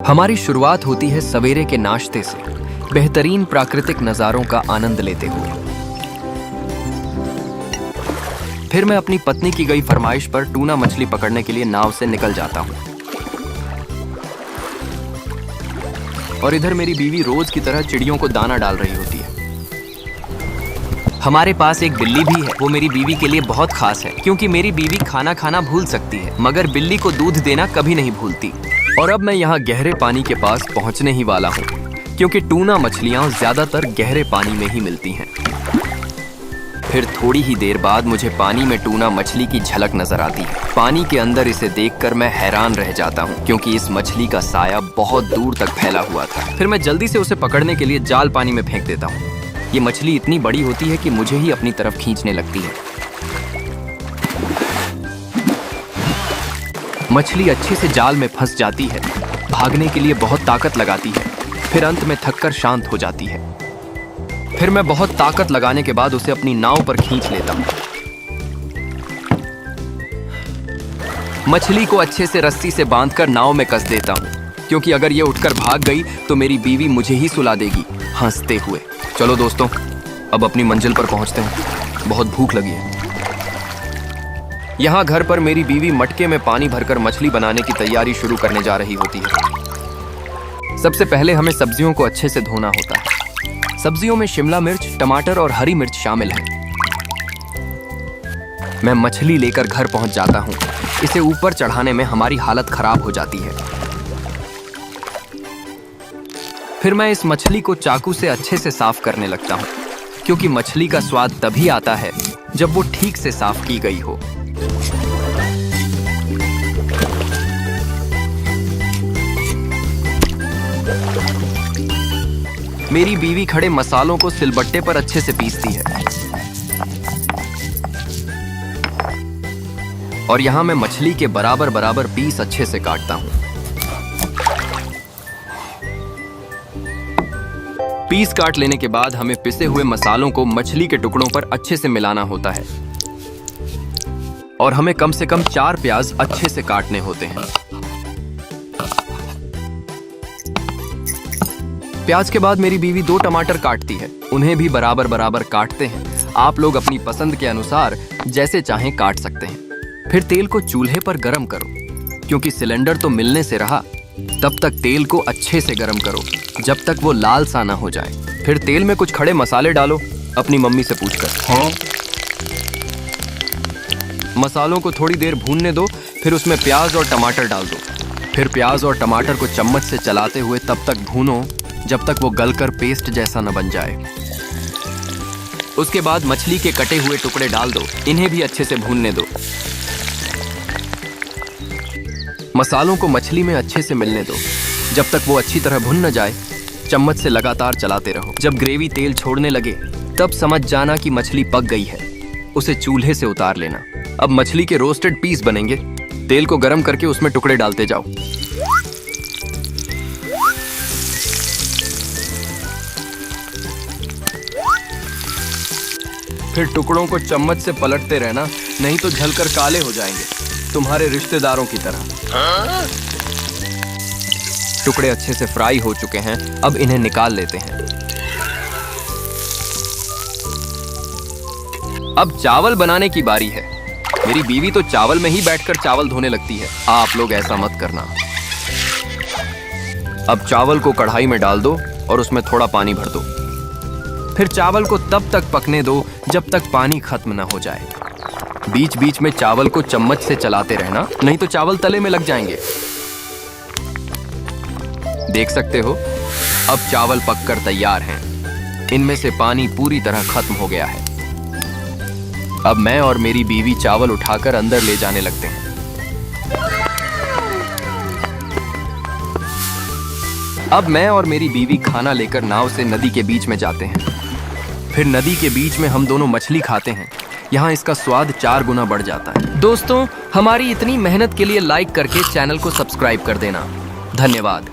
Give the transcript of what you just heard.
हमारी शुरुआत होती है सवेरे के नाश्ते से, बेहतरीन प्राकृतिक नज़ारों का आनंद लेते हुए। फिर मैं अपनी पत्नी की गई फरमाइश पर टूना मछली पकड़ने के लिए नाव से निकल जाता हूँ। और इधर मेरी बीवी रोज की तरह चिड़ियों को दाना डाल रही होती है। हमारे पास एक बिल्ली भी है। वो मेरी बीवी के लिए बहुत खास है, क्योंकि मेरी बीवी खाना खाना भूल सकती है, मगर बिल्ली को दूध देना कभी नहीं भूलती। और अब मैं यहाँ गहरे पानी के पास पहुँचने ही वाला हूँ, क्योंकि टूना मछलियाँ ज्यादातर गहरे पानी में ही मिलती हैं। फिर थोड़ी ही देर बाद मुझे पानी में टूना मछली की झलक नजर आती है। पानी के अंदर इसे देखकर मैं हैरान रह जाता हूँ, क्योंकि इस मछली का साया बहुत दूर तक फैला हुआ था। फिर मैं जल्दी से उसे पकड़ने के लिए जाल पानी में फेंक देता हूँ। ये मछली इतनी बड़ी होती है कि मुझे ही अपनी तरफ खींचने लगती है। मछली अच्छे से जाल में फंस जाती है, भागने के लिए बहुत ताकत लगाती है, फिर अंत में थककर शांत हो जाती है। फिर मैं बहुत ताकत लगाने के बाद उसे अपनी नाव पर खींच लेता हूँ। मछली को अच्छे से रस्सी से बांधकर नाव में कस देता हूँ, क्योंकि अगर ये उठकर भाग गई तो मेरी बीवी मुझे ही सुला देगी हंसते हुए। चलो दोस्तों, अब अपनी मंजिल पर पहुंचते हैं, बहुत भूख लगी है। यहाँ घर पर मेरी बीवी मटके में पानी भरकर मछली बनाने की तैयारी शुरू करने जा रही होती है। सबसे पहले हमें सब्जियों को अच्छे से धोना होता है। सब्जियों में शिमला मिर्च, टमाटर और हरी मिर्च शामिल है। मैं मछली लेकर घर पहुंच जाता हूं। इसे ऊपर चढ़ाने में हमारी हालत खराब हो जाती है। फिर मैं इस मछली को चाकू से अच्छे से साफ करने लगता हूं, क्योंकि मछली का स्वाद तभी आता है जब वो ठीक से साफ की गई हो। मेरी बीवी खड़े मसालों को सिलबट्टे पर अच्छे से पीसती है, और यहां मैं मछली के बराबर बराबर पीस अच्छे से काटता हूं। पीस काट लेने के बाद हमें पिसे हुए मसालों को मछली के टुकड़ों पर अच्छे से मिलाना होता है, और हमें कम से कम 4 प्याज अच्छे से काटने होते हैं। प्याज के बाद मेरी बीवी 2 टमाटर काटती है। उन्हें भी बराबर बराबर काटते हैं। आप लोग अपनी पसंद के अनुसार जैसे चाहें काट सकते हैं। फिर तेल को चूल्हे पर गरम करो, क्योंकि सिलेंडर तो मिलने से रहा। तब तक तेल को अच्छे से गरम करो, जब तक वो लाल सा ना हो जाए। फिर तेल में कुछ खड़े मसाले डालो, अपनी मम्मी से पूछकर। मसालों को थोड़ी देर भूनने दो, फिर उसमें प्याज और टमाटर डाल दो। फिर प्याज और टमाटर को चम्मच से चलाते हुए तब तक भूनो जब तक वो गलकर पेस्ट जैसा न बन जाए। उसके बाद मछली के कटे हुए टुकड़े डाल दो। इन्हें भी अच्छे से भूनने दो। मसालों को मछली में अच्छे से मिलने दो, जब तक वो अच्छी तरह भुन न जाए। चम्मच से लगातार चलाते रहो। जब ग्रेवी तेल छोड़ने लगे, तब समझ जाना कि मछली पक गई है। उसे चूल्हे से उतार लेना। अब मछली के रोस्टेड पीस बनेंगे। तेल को गरम करके उसमें टुकड़े डालते जाओ। फिर टुकड़ों को चम्मच से पलटते रहना, नहीं तो जलकर काले हो जाएंगे, तुम्हारे रिश्तेदारों की तरह। टुकड़े अच्छे से फ्राई हो चुके हैं। अब इन्हें निकाल लेते हैं। अब चावल बनाने की बारी है। मेरी बीवी तो चावल में ही बैठकर चावल धोने लगती है। आप लोग ऐसा मत करना। अब चावल को कढ़ाई में डाल दो और उसमें थोड़ा पानी भर दो। फिर चावल को तब तक पकने दो जब तक पानी खत्म न हो जाए। बीच बीच में चावल को चम्मच से चलाते रहना, नहीं तो चावल तले में लग जाएंगे। देख सकते हो, अब चावल पककर तैयार हैं। इनमें से पानी पूरी तरह खत्म हो गया है। अब मैं और मेरी बीवी चावल उठाकर अंदर ले जाने लगते हैं। अब मैं और मेरी बीवी खाना लेकर नाव से नदी के बीच में जाते हैं। फिर नदी के बीच में हम दोनों मछली खाते हैं। यहाँ इसका स्वाद 4 गुना बढ़ जाता है। दोस्तों, हमारी इतनी मेहनत के लिए लाइक करके चैनल को सब्सक्राइब कर देना। धन्यवाद।